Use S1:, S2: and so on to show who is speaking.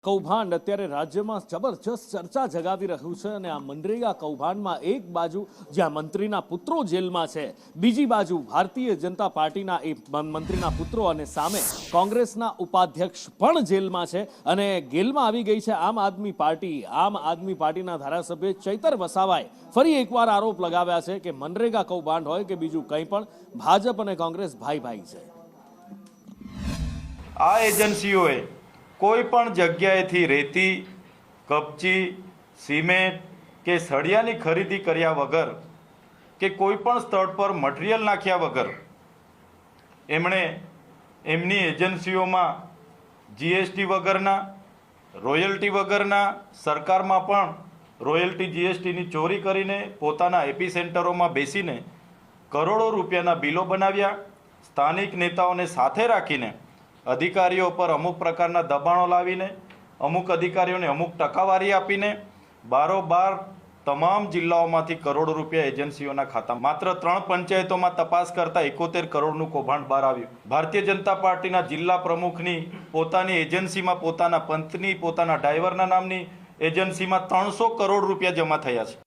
S1: કૌભાંડ અત્યારે રાજ્યમાં જબરજસ્ત ચર્ચા જગાવી રહ્યું છે અને આ મનરેગા કૌભાંડમાં એક બાજુ જ્યાં મંત્રીના પુત્રો જેલમાં છે, બીજી બાજુ ભારતીય જનતા પાર્ટીના એ મંત્રીના પુત્રો અને સામે કોંગ્રેસના ઉપાધ્યક્ષ પણ જેલમાં છે અને જેલમાં આવી ગઈ છે આમ આદમી પાર્ટીના ધારાસભ્ય ચૈતર વસાવાએ ફરી એકવાર આરોપ લગાવ્યા છે કે મનરેગા કૌભાંડ હોય કે બીજું કંઈ પણ ભાજપ અને કોંગ્રેસ ભાઈ ભાઈ છે।
S2: આ એજન્સીઓએ કોઈ પણ જગ્યાએથી રેતી, કપચી, સિમેન્ટ કે સળિયાની ખરીદી કર્યા વગર કે કોઈ પણ સ્થળ પર મટીરિયલ નાખ્યા વગર એમણે એમની એજન્સીઓમાં જીએસટી વગરના, રોયલ્ટી વગરના, સરકારમાં પણ રોયલ્ટી જીએસટીની ચોરી કરીને પોતાના એપી સેન્ટરોમાં બેસીને કરોડો રૂપિયાના બિલો બનાવ્યા। સ્થાનિક નેતાઓને સાથે રાખીને અધિકારીઓ પર અમુક પ્રકારના દબાણો લાવીને, અમુક અધિકારીઓને અમુક ટકાવારી આપીને બારોબાર તમામ જિલ્લાઓમાંથી કરોડો રૂપિયા એજન્સીઓના ખાતામાં માત્ર 3 પંચાયતોમાં તપાસ કરતા 71 કરોડનું કૌભાંડ બહાર આવ્યું। ભારતીય જનતા પાર્ટીના જિલ્લા પ્રમુખની પોતાની એજન્સીમાં, પોતાના પંથની, પોતાના ડ્રાઈવરના નામની એજન્સીમાં 300 કરોડ રૂપિયા જમા થયા છે।